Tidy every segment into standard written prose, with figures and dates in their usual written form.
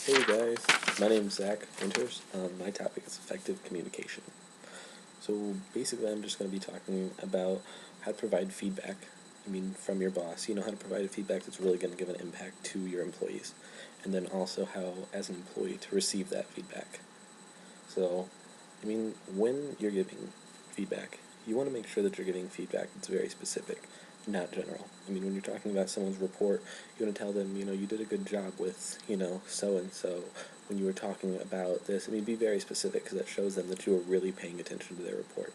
Hey guys, my name's Zach Winters. My topic is effective communication. So basically I'm just going to be talking about how to provide feedback, from your boss. How to provide a feedback that's really going to give an impact to your employees. And then also how, as an employee, to receive that feedback. So, when you're giving feedback, you want to make sure that you're giving feedback that's very specific, not general. When you're talking about someone's report, you want to tell them, you did a good job with, so-and-so when you were talking about this. Be very specific because that shows them that you are really paying attention to their report.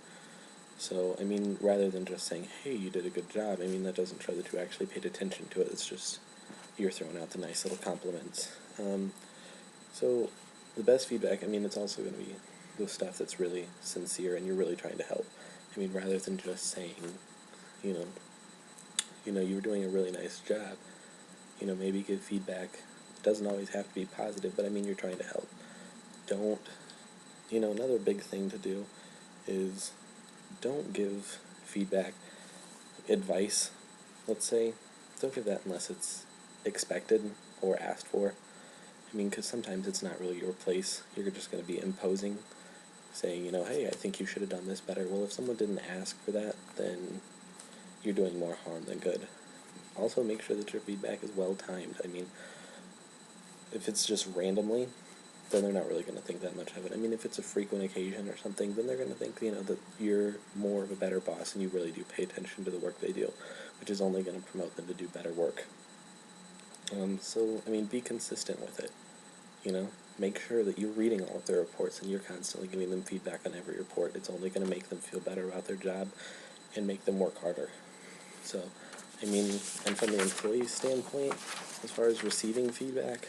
So, rather than just saying, hey, you did a good job, that doesn't show that you actually paid attention to it. It's just you're throwing out the nice little compliments. So, the best feedback, it's also going to be the stuff that's really sincere and you're really trying to help. Rather than just saying, you were doing a really nice job, maybe give feedback. It doesn't always have to be positive, but you're trying to help. Don't, another big thing to do is don't give feedback, advice, let's say. Don't give that unless it's expected or asked for. Because sometimes it's not really your place. You're just going to be imposing, saying, hey, I think you should have done this better. Well, if someone didn't ask for that, then you're doing more harm than good. Also, make sure that your feedback is well-timed. If it's just randomly, then they're not really going to think that much of it. If it's a frequent occasion or something, then they're going to think, that you're more of a better boss and you really do pay attention to the work they do, which is only going to promote them to do better work. So, be consistent with it. Make sure that you're reading all of their reports and you're constantly giving them feedback on every report. It's only going to make them feel better about their job and make them work harder. So, and from the employee standpoint, as far as receiving feedback,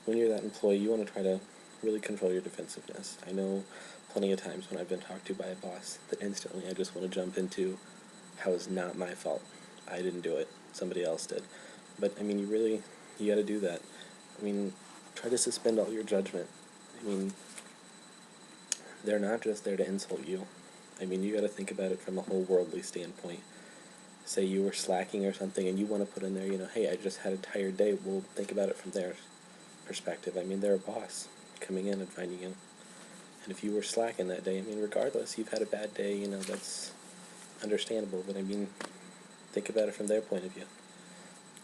when you're that employee, you want to try to really control your defensiveness. I know plenty of times when I've been talked to by a boss that instantly I just want to jump into how it's not my fault. I didn't do it. Somebody else did. But, you got to do that. Try to suspend all your judgment. They're not just there to insult you. You got to think about it from a whole worldly standpoint. Say you were slacking or something and you want to put in there, hey, I just had a tired day. Well, think about it from their perspective. They're a boss coming in and finding you. And if you were slacking that day, regardless, you've had a bad day, that's understandable. But, think about it from their point of view.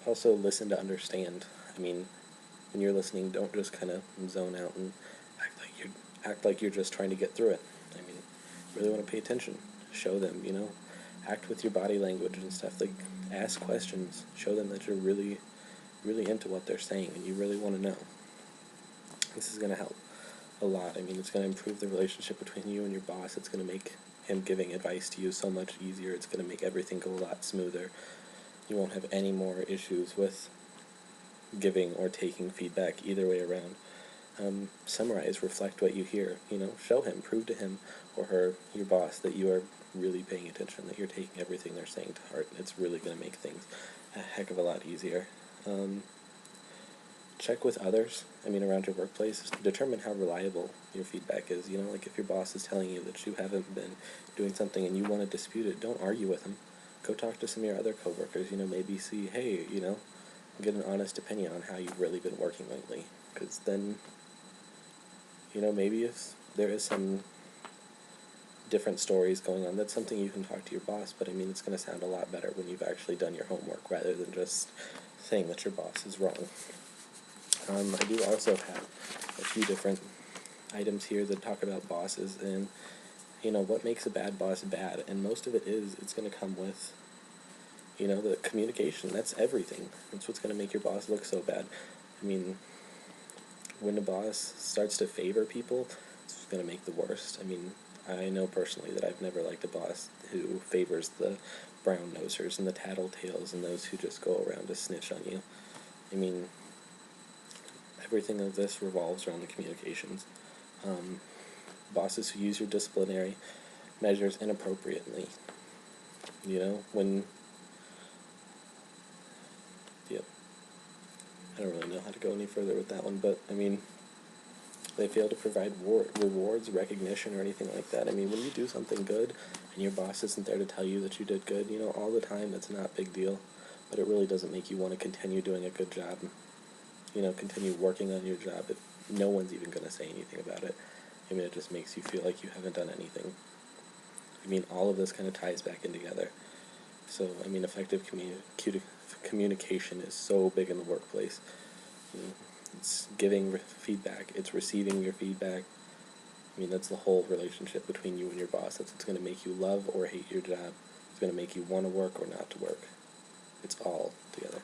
Also, listen to understand. When you're listening, don't just kind of zone out and act like you're just trying to get through it. Really want to pay attention. Show them, act with your body language and stuff. Like, ask questions. Show them that you're really, really into what they're saying and you really want to know. This is going to help a lot. It's going to improve the relationship between you and your boss. It's going to make him giving advice to you so much easier. It's going to make everything go a lot smoother. You won't have any more issues with giving or taking feedback either way around. Summarize, reflect what you hear. Show him, prove to him or her, your boss, that you are really paying attention, that you're taking everything they're saying to heart. It's really going to make things a heck of a lot easier. Check with others, around your workplace. Determine how reliable your feedback is. Like if your boss is telling you that you haven't been doing something and you want to dispute it, don't argue with him. Go talk to some of your other coworkers, maybe see, hey, get an honest opinion on how you've really been working lately. Because then, maybe if there is some different stories going on, that's something you can talk to your boss, but it's going to sound a lot better when you've actually done your homework rather than just saying that your boss is wrong. I do also have a few different items here that talk about bosses and, what makes a bad boss bad, and most of it's going to come with, the communication. That's everything. That's what's going to make your boss look so bad. When a boss starts to favor people, it's going to make the worst. I know personally that I've never liked a boss who favors the brown-nosers and the tattletales and those who just go around to snitch on you. Everything of this revolves around the communications. Bosses who use your disciplinary measures inappropriately. When... Yep. I don't really know how to go any further with that one, but, they fail to provide rewards, recognition, or anything like that. When you do something good and your boss isn't there to tell you that you did good, all the time, that's not a big deal, but it really doesn't make you want to continue doing a good job. continue working on your job if no one's even going to say anything about it? I mean, it just makes you feel like you haven't done anything. I mean, all of this kind of ties back in together. So, I mean, effective communication is so big in the workplace. It's giving feedback, it's receiving your feedback. I mean, that's the whole relationship between you and your boss. That's what's going to make you love or hate your job. It's going to make you want to work or not to work. It's all together.